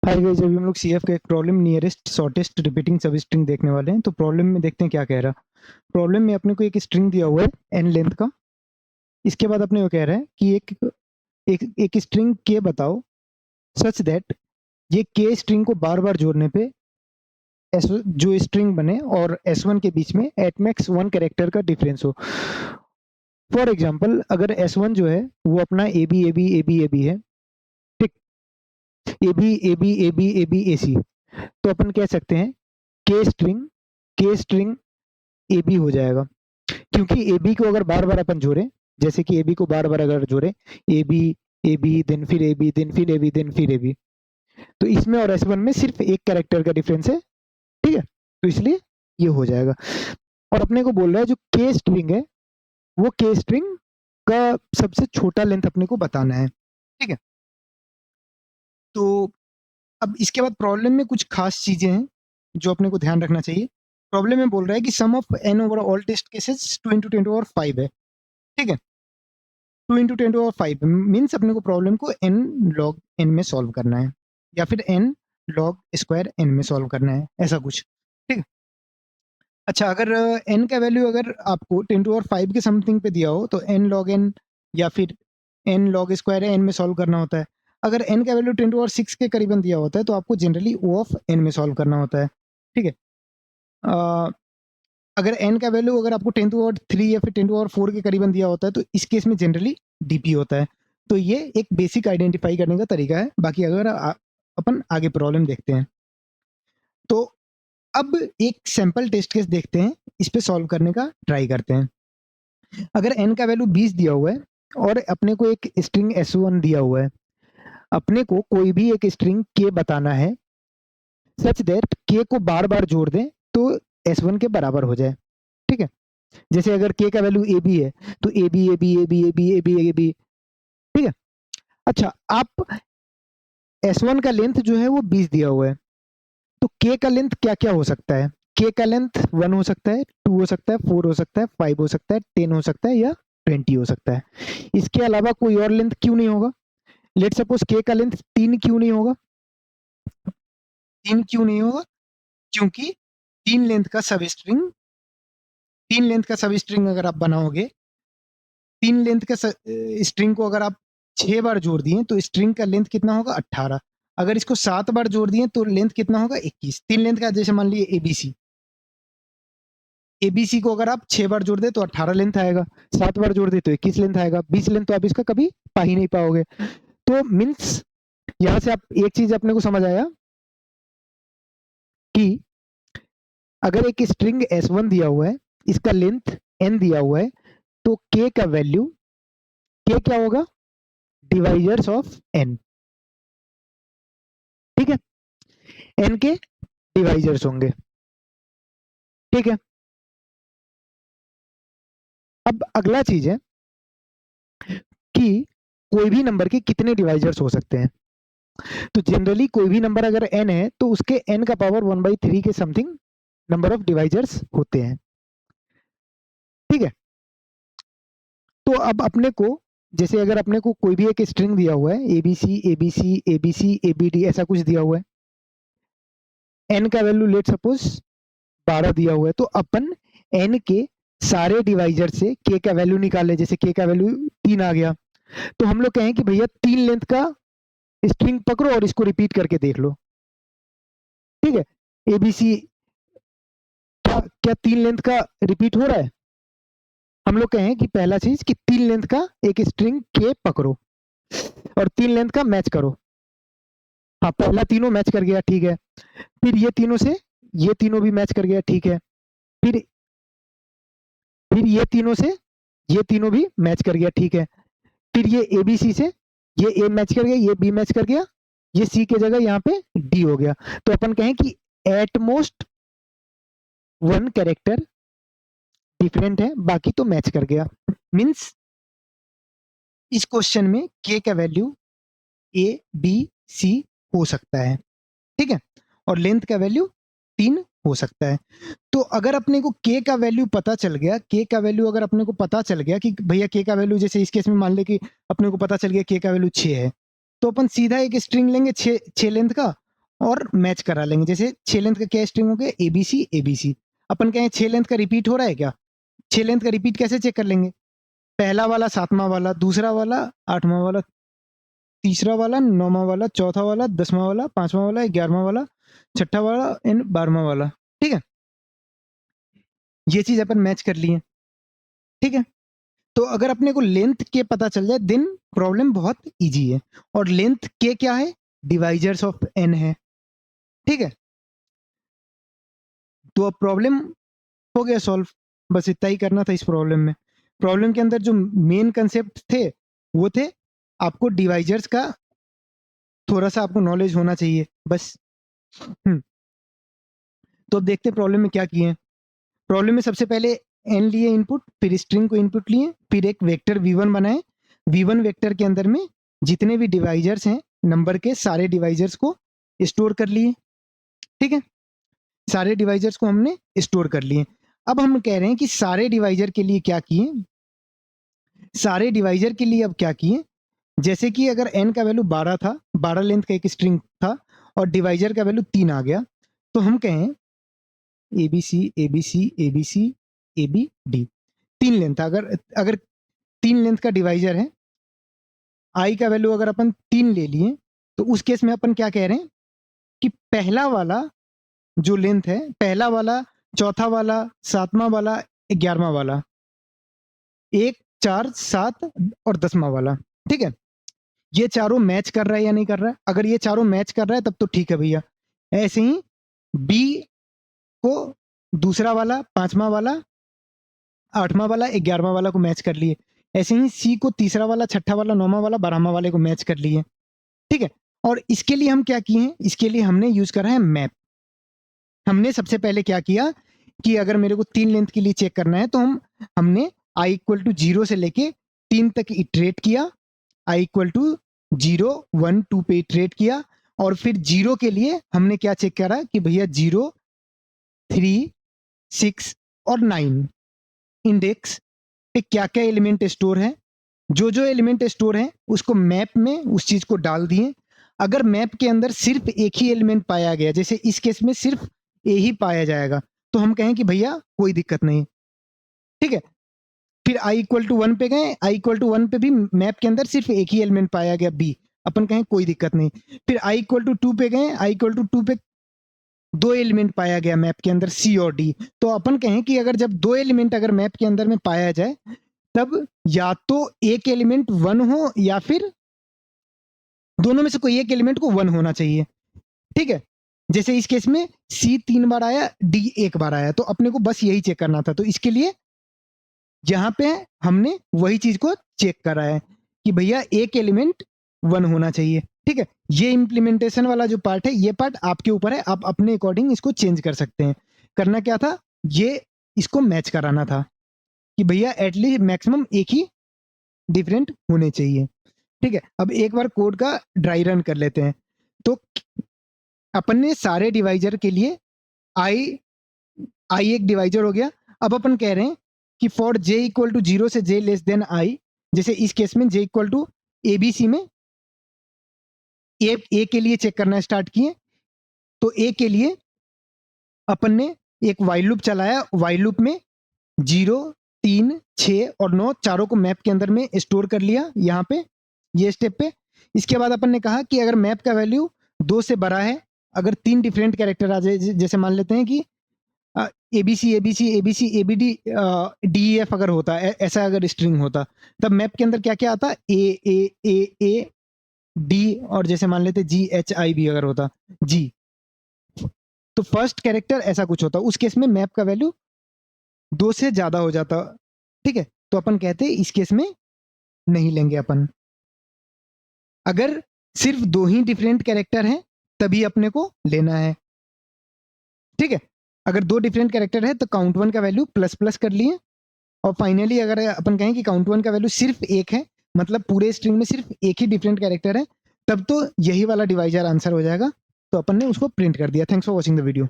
Hi guys, अभी हम लोग सीएफ का एक प्रॉब्लम नियरेस्ट शॉर्टेस्ट रिपीटिंग सब स्ट्रिंग देखने वाले हैं। तो प्रॉब्लम में देखते हैं क्या कह रहा है। प्रॉब्लम में अपने को एक स्ट्रिंग दिया हुआ है एन लेंथ का। इसके बाद अपने को कह रहा है कि एक स्ट्रिंग के बताओ सच दैट ये के स्ट्रिंग को बार बार जोड़ने पे एस जो स्ट्रिंग बने और एस वन के बीच में एट मैक्स वन कैरेक्टर का डिफरेंस हो। फॉर एग्जाम्पल, अगर एस वन जो है वो अपना A B A B A B A B है, ठीक, A B A B A B A B A C, तो अपन कह सकते हैं के स्ट्रिंग ए बी हो जाएगा। क्योंकि ए बी को अगर बार बार अपन जोड़े, जैसे कि ए बी को बार बार अगर जोड़े ए बी देन फिर ए बी देन फिर ए बी देन फिर ए बी, तो इसमें और एस वन में सिर्फ एक कैरेक्टर का डिफरेंस है, ठीक है, तो इसलिए ये हो जाएगा। और अपने को बोल रहा है जो के स्ट्रिंग है वो के स्ट्रिंग का सबसे छोटा लेंथ अपने को बताना है, ठीक है। तो अब इसके बाद प्रॉब्लम में कुछ खास चीजें हैं जो अपने को ध्यान रखना चाहिए। प्रॉब्लम में बोल रहा है कि sum of N over all test cases 2 into 10 to power 5 है, ठीक है। 2 into 10 to power 5 मीन्स अपने को प्रॉब्लम को एन लॉग एन में सॉल्व करना है, या फिर एन लॉग स्क्वायर एन में सॉल्व करना है, ऐसा कुछ, ठीक है। अच्छा, अगर एन का वैल्यू अगर आपको 10 to power 5 के समथिंग पे दिया हो तो एन लॉग एन या फिर एन लॉग स्क्वायर एन में सॉल्व करना होता है। अगर एन का वैल्यू 10 to power 6 के करीबन दिया होता है तो आपको जनरली ओ ऑफ एन में सॉल्व करना होता है, ठीक है। अ, अगर एन का वैल्यू अगर आपको 10 to power 3 या फिर 10 to power 4 के करीबन दिया होता है तो इस केस में जनरली डीपी होता है। तो ये एक बेसिक आइडेंटिफाई करने का तरीका है। बाकी अगर अपन आगे प्रॉब्लम देखते हैं तो अब एक सैंपल टेस्ट केस देखते हैं, इस पे सॉल्व करने का ट्राई करते हैं। अगर एन का वैल्यू 20 दिया हुआ है और अपने को एक स्ट्रिंग S1 दिया हुआ है, अपने को कोई भी एक स्ट्रिंग के बताना है सच दैट के को बार बार जोड़ दें तो S1 के बराबर हो जाए, ठीक है। जैसे अगर के का वैल्यू ए बी है तो A B A B A B A B A B A B, ठीक है। अच्छा, आप S1 का लेंथ जो है वो 20 दिया हुआ है, तो के का लेंथ क्या क्या हो सकता है? के का लेंथ 1 हो सकता है, 2 हो सकता है, 4 हो सकता है, 5 हो सकता है, 10 हो सकता है या 20 हो सकता है। इसके अलावा कोई और लेंथ क्यों नहीं होगा? लेट सपोज के का लेंथ 3 क्यों नहीं होगा? 3 क्यों नहीं होगा? क्योंकि 3 लेंथ का सब स्ट्रिंग 3 लेंथ का सब स्ट्रिंग अगर आप बनाओगे, 3 लेंथ का स्ट्रिंग को अगर आप 6 बार जोड़ दिए तो स्ट्रिंग का लेंथ कितना होगा? 18। अगर इसको 7 बार जोड़ दिए तो लेंथ कितना होगा? 21। 3 लेंथ का जैसे मान लीजिए एबीसी, एबीसी को अगर आप 6 बार जोड़ दे तो 18 लेंथ आएगा, 7 बार जोड़ दे तो 21 लेंथ आएगा, 20 लेंथ तो आप इसका कभी पा ही नहीं पाओगे। तो मीन्स यहाँ से आप एक चीज अपने को समझ आया कि अगर एक स्ट्रिंग S1 दिया हुआ है, इसका लेंथ n दिया हुआ है, तो k का वैल्यू k क्या होगा? डिवाइजर्स ऑफ n, ठीक है। n के डिवाइजर्स होंगे, ठीक है। अब अगला चीज है कि कोई भी नंबर के कितने डिवाइजर्स हो सकते हैं। तो जनरली कोई भी नंबर अगर n है तो उसके n का पावर 1/3 के समथिंग नंबर ऑफ डिवाइजर्स होते हैं, ठीक है। तो अब अपने को जैसे अगर अपने को कोई भी एक स्ट्रिंग दिया हुआ है एबीसी एबीसी एबीसी एबीडी ऐसा कुछ दिया हुआ है, n का वैल्यू लेट सपोज 12 दिया हुआ है, तो अपन n के सारे डिवाइजर से k का वैल्यू निकाले। जैसे k का वैल्यू 3 आ गया तो हम लोग कहें कि भैया 3 लेंथ का स्ट्रिंग पकड़ो और इसको रिपीट करके देख लो, ठीक है। एबीसी क्या क्या 3 लेंथ का रिपीट हो रहा है? हम लोग कहें कि पहला चीज कि 3 लेंथ का एक स्ट्रिंग के पकड़ो और 3 लेंथ का मैच करो। हाँ, पहला तीनों मैच कर गया, ठीक है। फिर ये तीनों से ये तीनों भी मैच कर गया, ठीक है। फिर फिर ये तीनों से ये तीनों भी मैच कर गया, ठीक है। फिर ये ए बी सी से ये ए मैच कर गया, ये बी मैच कर गया, ये सी के जगह यहाँ पे डी हो गया। तो अपन कहें कि एट मोस्ट 1 कैरेक्टर डिफरेंट है, बाकी तो मैच कर गया। मीन्स इस क्वेश्चन में के का वैल्यू ए बी सी हो सकता है, ठीक है। और लेंथ का वैल्यू 3 हो सकता है। तो अगर अपने को के का वैल्यू पता चल गया, के का वैल्यू अगर अपने को पता चल गया कि भैया के का वैल्यू, जैसे इस केस में मान ले कि अपने को पता चल गया के का वैल्यू 6 है, तो अपन सीधा एक स्ट्रिंग लेंगे 6 लेंथ का और मैच करा लेंगे। जैसे 6 लेंथ का क्या स्ट्रिंग हो गया, एबीसी एबीसी। अपन कहें 6 लेंथ का रिपीट हो रहा है क्या, 6 लेंथ का रिपीट कैसे चेक कर लेंगे, पहला वाला 7वां वाला, दूसरा वाला 8वां वाला, तीसरा वाला 9वां वाला, चौथा वाला 10वां वाला, 5वां वाला 11वां वाला, छठा वाला एंड 12वां वाला। ठीक है, ये चीज अपन मैच कर लिए। ठीक है, तो अगर अपने को लेंथ के पता चल जाए देन प्रॉब्लम बहुत इजी है। और लेंथ के क्या है, डिवाइजर्स ऑफ एन है। ठीक है, तो अब प्रॉब्लम हो गया सॉल्व, बस इतना ही करना था इस प्रॉब्लम में। प्रॉब्लम के अंदर जो मेन कंसेप्ट थे वो थे आपको डिवाइजर्स का थोड़ा सा आपको नॉलेज होना चाहिए बस। तो अब देखते हैं प्रॉब्लम में क्या किए हैं। प्रॉब्लम में सबसे पहले एन लिए इनपुट, फिर स्ट्रिंग को इनपुट लिए, फिर एक वेक्टर v1 बनाए। v1 वेक्टर के अंदर में जितने भी डिवाइजर्स हैं नंबर के, सारे डिवाइजर्स को स्टोर कर लिए। ठीक है, सारे डिवाइजर्स को हमने स्टोर कर लिए। अब हम कह रहे हैं कि सारे डिवाइजर के लिए क्या किए, सारे डिवाइजर के लिए अब क्या किए, जैसे कि अगर n का वैल्यू 12 था, 12 लेंथ का एक स्ट्रिंग था और डिवाइजर का वैल्यू 3 आ गया, तो हम कहें A B C A B C A B C A B D, 3 length था। अगर अगर 3 लेंथ का डिवाइजर है, आई का वैल्यू अगर अपन 3 ले लिए, तो उस केस में अपन क्या कह रहे हैं कि पहला वाला जो लेंथ है, पहला वाला, चौथा वाला, 7वां वाला, 11वां वाला, 1 4 7 और 10वां वाला। ठीक है, ये चारों मैच कर रहा है या नहीं कर रहा है, अगर ये चारों मैच कर रहा है तब तो ठीक है भैया। ऐसे ही बी को दूसरा वाला, 5वां वाला, 8वां वाला, 11वां वाला को मैच कर लिए। ऐसे ही सी को तीसरा वाला, छठा वाला, 9वां वाला, 12वां वाले को मैच कर लिए। ठीक है, और इसके लिए हम क्या किए हैं, इसके लिए हमने यूज करा है मैप। हमने सबसे पहले क्या किया कि अगर मेरे को 3 लेंथ के लिए चेक करना है तो हमने आई इक्वल टू 0 से लेके 3 तक इटरेट किया, आई इक्वल टू 0 1 2 पे इटरेट किया, और फिर 0 के लिए हमने क्या चेक करा कि भैया 0 3 6 और 9 इंडेक्स पे क्या क्या एलिमेंट स्टोर है, जो जो एलिमेंट स्टोर है उसको मैप में उस चीज को डाल दिए। अगर मैप के अंदर सिर्फ एक ही एलिमेंट पाया गया, जैसे इस केस में सिर्फ ए ही पाया जाएगा, तो हम कहें कि भैया कोई दिक्कत नहीं। ठीक है, फिर आई इक्वल टू 1 पे गए, आई इक्वल टू 1 पे भी मैप के अंदर सिर्फ एक ही एलिमेंट पाया गया बी, अपन कहें कोई दिक्कत नहीं। फिर आई इक्वल टू 2 पे गए, आई इक्वल टू 2 पे 2 एलिमेंट पाया गया मैप के अंदर सी और डी, तो अपन कहें कि अगर जब 2 एलिमेंट अगर मैप के अंदर में पाया जाए, तब या तो एक एलिमेंट 1 हो या फिर दोनों में से कोई एक एलिमेंट को 1 होना चाहिए। ठीक है, जैसे इस केस में सी 3 बार आया, डी 1 बार आया, तो अपने को बस यही चेक करना था। तो इसके लिए यहां पे हमने वही चीज को चेक करा है कि भैया एक एलिमेंट 1 होना चाहिए। ठीक है, ये इंप्लीमेंटेशन वाला जो पार्ट है, ये पार्ट आपके ऊपर है, आप अपने अकॉर्डिंग इसको चेंज कर सकते हैं। करना क्या था, ये इसको मैच कराना था कि भैया एटलीस्ट मैक्सिमम एक ही डिफरेंट होने चाहिए। ठीक है, अब एक बार कोड का ड्राई रन कर लेते हैं। तो अपन ने सारे डिवाइजर के लिए आई एक डिवाइजर हो गया। अब अपन कह रहे हैं कि फॉर जे इक्वल टू 0 से जे लेस देन आई, जैसे इस केस में जे इक्वल टू एबीसी में ए के लिए चेक करना स्टार्ट किए, तो ए के लिए अपन ने एक वाइल लूप चलाया। वाइल लूप में 0 3 6 और 9 चारों को मैप के अंदर में स्टोर कर लिया यहाँ पे, ये स्टेप पे। इसके बाद अपन ने कहा कि अगर मैप का वैल्यू 2 से बड़ा है, अगर 3 डिफरेंट कैरेक्टर आ जाए, जैसे मान लेते हैं कि ABC ABC ABC ABD D F अगर होता है, ऐसा अगर स्ट्रिंग होता, तब मैप के अंदर क्या क्या आता, ए डी, और जैसे मान लेते जी एच आई भी अगर होता, जी, तो फर्स्ट कैरेक्टर ऐसा कुछ होता, उस केस में मैप का वैल्यू 2 से ज्यादा हो जाता। ठीक है, तो अपन कहते हैं इस केस में नहीं लेंगे अपन। अगर सिर्फ 2 ही डिफरेंट कैरेक्टर हैं तभी अपने को लेना है। ठीक है, अगर 2 डिफरेंट कैरेक्टर है तो काउंट 1 का वैल्यू प्लस प्लस कर लिए, और फाइनली अगर अपन कहें कि काउंट 1 का वैल्यू सिर्फ 1 है, मतलब पूरे स्ट्रिंग में सिर्फ एक ही डिफरेंट कैरेक्टर है, तब तो यही वाला डिवाइजर आंसर हो जाएगा। तो अपन ने उसको प्रिंट कर दिया। Thanks for watching the video.